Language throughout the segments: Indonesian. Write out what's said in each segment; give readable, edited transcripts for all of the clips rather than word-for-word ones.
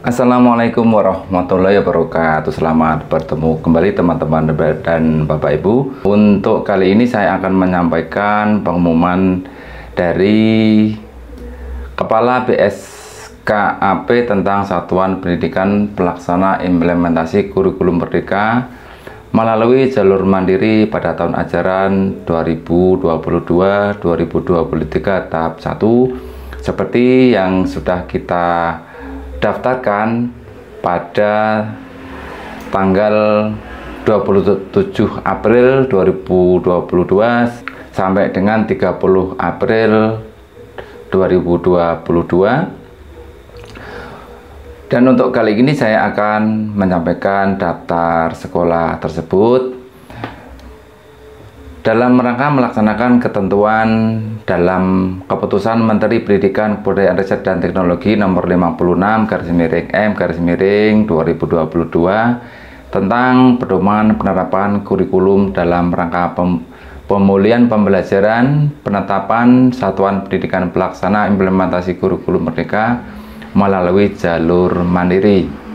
Assalamualaikum warahmatullahi wabarakatuh. Selamat bertemu kembali teman-teman dan Bapak Ibu. Untuk kali ini saya akan menyampaikan pengumuman dari Kepala BSKAP tentang Satuan Pendidikan Pelaksana Implementasi Kurikulum Merdeka melalui jalur mandiri pada tahun ajaran 2022-2023 tahap 1 seperti yang sudah kita daftarkan pada tanggal 27 April 2022 sampai dengan 30 April 2022. Dan untuk kali ini saya akan menyampaikan daftar sekolah tersebut dalam rangka melaksanakan ketentuan dalam Keputusan Menteri Pendidikan, Kebudayaan, Riset, dan Teknologi Nomor 56/M/2022 tentang pedoman penerapan kurikulum dalam rangka pemulihan pembelajaran, penetapan Satuan Pendidikan Pelaksana Implementasi Kurikulum Merdeka melalui jalur mandiri.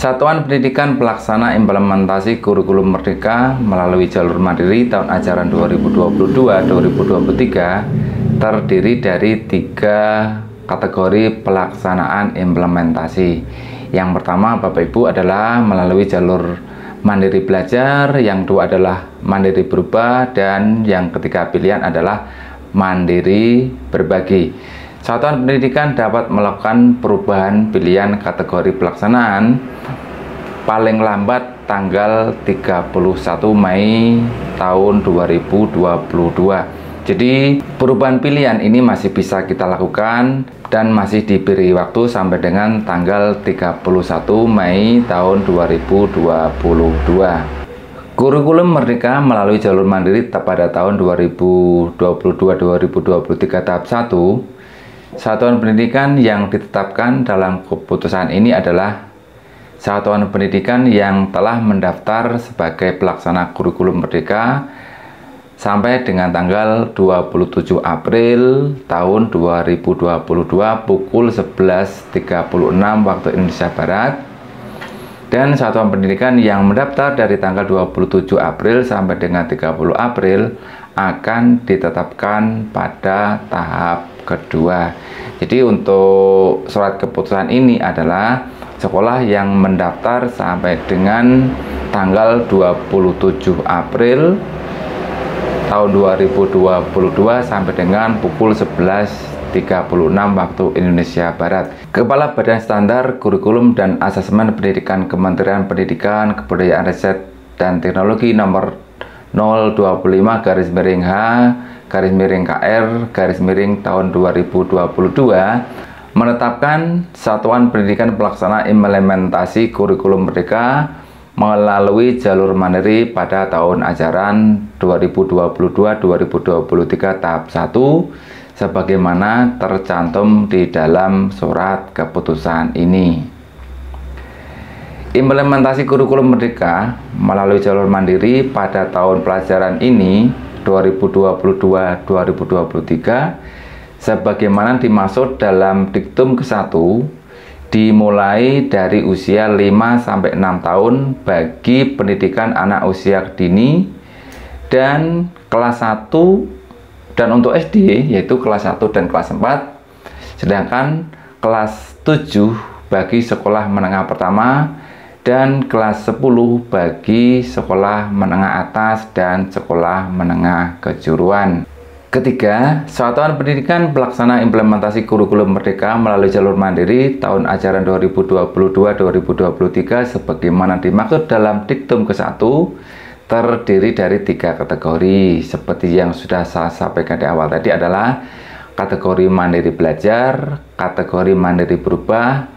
Satuan Pendidikan Pelaksana Implementasi Kurikulum Merdeka melalui jalur mandiri tahun ajaran 2022-2023 terdiri dari 3 kategori pelaksanaan implementasi. Yang pertama, Bapak Ibu, adalah melalui jalur mandiri belajar, yang kedua adalah mandiri berubah, dan yang ketiga pilihan adalah mandiri berbagi. Satuan pendidikan dapat melakukan perubahan pilihan kategori pelaksanaan paling lambat tanggal 31 Mei tahun 2022. Jadi perubahan pilihan ini masih bisa kita lakukan dan masih diberi waktu sampai dengan tanggal 31 Mei tahun 2022. Kurikulum Merdeka melalui jalur mandiri pada tahun 2022-2023 tahap 1. Satuan pendidikan yang ditetapkan dalam keputusan ini adalah satuan pendidikan yang telah mendaftar sebagai pelaksana kurikulum merdeka sampai dengan tanggal 27 April tahun 2022 pukul 11.36 waktu Indonesia Barat, dan satuan pendidikan yang mendaftar dari tanggal 27 April sampai dengan 30 April akan ditetapkan pada tahap kedua. Jadi untuk surat keputusan ini adalah sekolah yang mendaftar sampai dengan tanggal 27 April tahun 2022 sampai dengan pukul 11.36 waktu Indonesia Barat. Kepala Badan Standar Kurikulum dan Asesmen Pendidikan Kementerian Pendidikan, Kebudayaan, Riset, dan Teknologi Nomor 025/H/KR/tahun 2022 menetapkan Satuan Pendidikan Pelaksana Implementasi Kurikulum Merdeka melalui jalur mandiri pada tahun ajaran 2022-2023 tahap 1 sebagaimana tercantum di dalam surat keputusan ini. Implementasi kurikulum merdeka melalui jalur mandiri pada tahun pelajaran ini 2022-2023 sebagaimana dimaksud dalam diktum ke-1 dimulai dari usia 5-6 tahun bagi pendidikan anak usia dini dan kelas 1, dan untuk SD yaitu kelas 1 dan kelas 4, sedangkan kelas 7 bagi sekolah menengah pertama dan kelas 10 bagi sekolah menengah atas dan sekolah menengah kejuruan. Ketiga, Satuan Pendidikan Pelaksana Implementasi Kurikulum Merdeka melalui jalur mandiri tahun ajaran 2022-2023 sebagaimana dimaksud dalam diktum ke-1 terdiri dari 3 kategori seperti yang sudah saya sampaikan di awal tadi adalah kategori mandiri belajar, kategori mandiri berubah,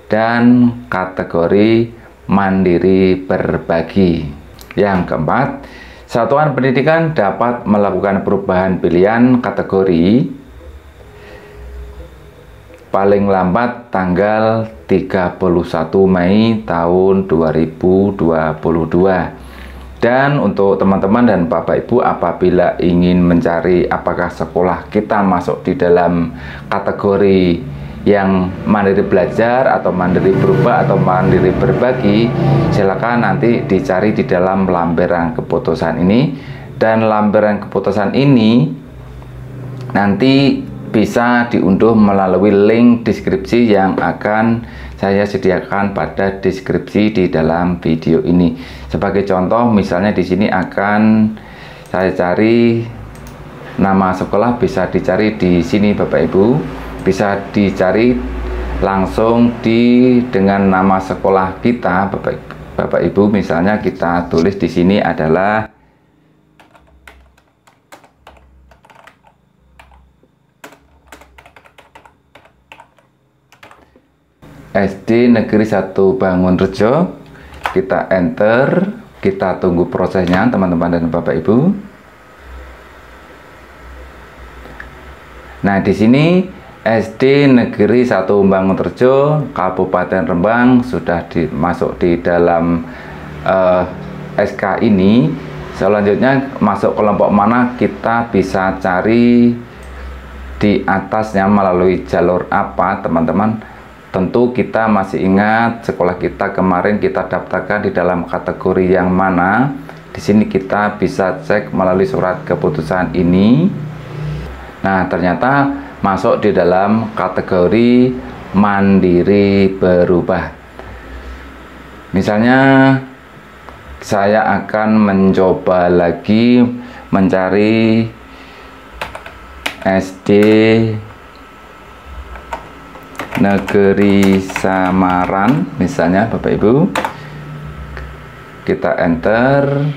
dan kategori mandiri berbagi. Yang keempat, Satuan Pendidikan dapat melakukan perubahan pilihan kategori paling lambat tanggal 31 Mei tahun 2022. Dan untuk teman-teman dan Bapak Ibu apabila ingin mencari apakah sekolah kita masuk di dalam kategori yang mandiri belajar atau mandiri berubah atau mandiri berbagi, silakan nanti dicari di dalam lampiran keputusan ini. Dan lampiran keputusan ini nanti bisa diunduh melalui link deskripsi yang akan saya sediakan pada deskripsi di dalam video ini. Sebagai contoh, misalnya di sini akan saya cari nama sekolah, bisa dicari di sini Bapak Ibu, bisa dicari langsung dengan nama sekolah kita Bapak Ibu. Misalnya kita tulis di sini adalah SD Negeri 1 Bangunrejo. Kita enter, kita tunggu prosesnya teman-teman dan Bapak Ibu. Nah, di sini SD Negeri 1 Bangunrejo Kabupaten Rembang sudah masuk di dalam SK ini. Selanjutnya masuk kelompok mana kita bisa cari di atasnya melalui jalur apa teman-teman. Tentu kita masih ingat sekolah kita kemarin kita daftarkan di dalam kategori yang mana. Di sini kita bisa cek melalui surat keputusan ini. Nah, ternyata masuk di dalam kategori mandiri berubah. Misalnya saya akan mencoba lagi mencari SD Negeri Samaran, misalnya Bapak Ibu. Kita enter.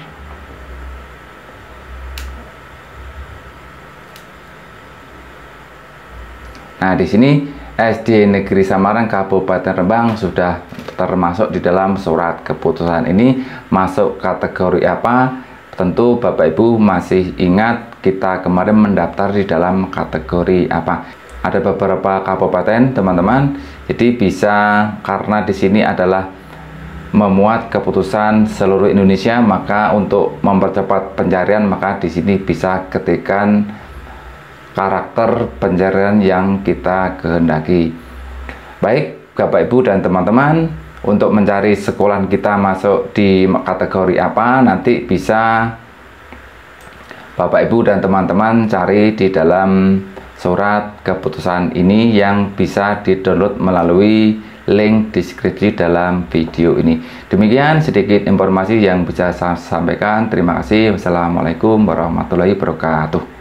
Nah, di sini SD Negeri Samaran Kabupaten Rembang sudah termasuk di dalam surat keputusan ini. Masuk kategori apa? Tentu Bapak Ibu masih ingat kita kemarin mendaftar di dalam kategori apa. Ada beberapa kabupaten teman-teman, jadi bisa, karena di sini adalah memuat keputusan seluruh Indonesia, maka untuk mempercepat pencarian maka di sini bisa ketikkan karakter pencarian yang kita kehendaki. Baik Bapak Ibu dan teman-teman, untuk mencari sekolah kita masuk di kategori apa, nanti bisa Bapak Ibu dan teman-teman cari di dalam surat keputusan ini yang bisa di-download melalui link deskripsi dalam video ini. Demikian sedikit informasi yang bisa saya sampaikan. Terima kasih. Wassalamualaikum warahmatullahi wabarakatuh.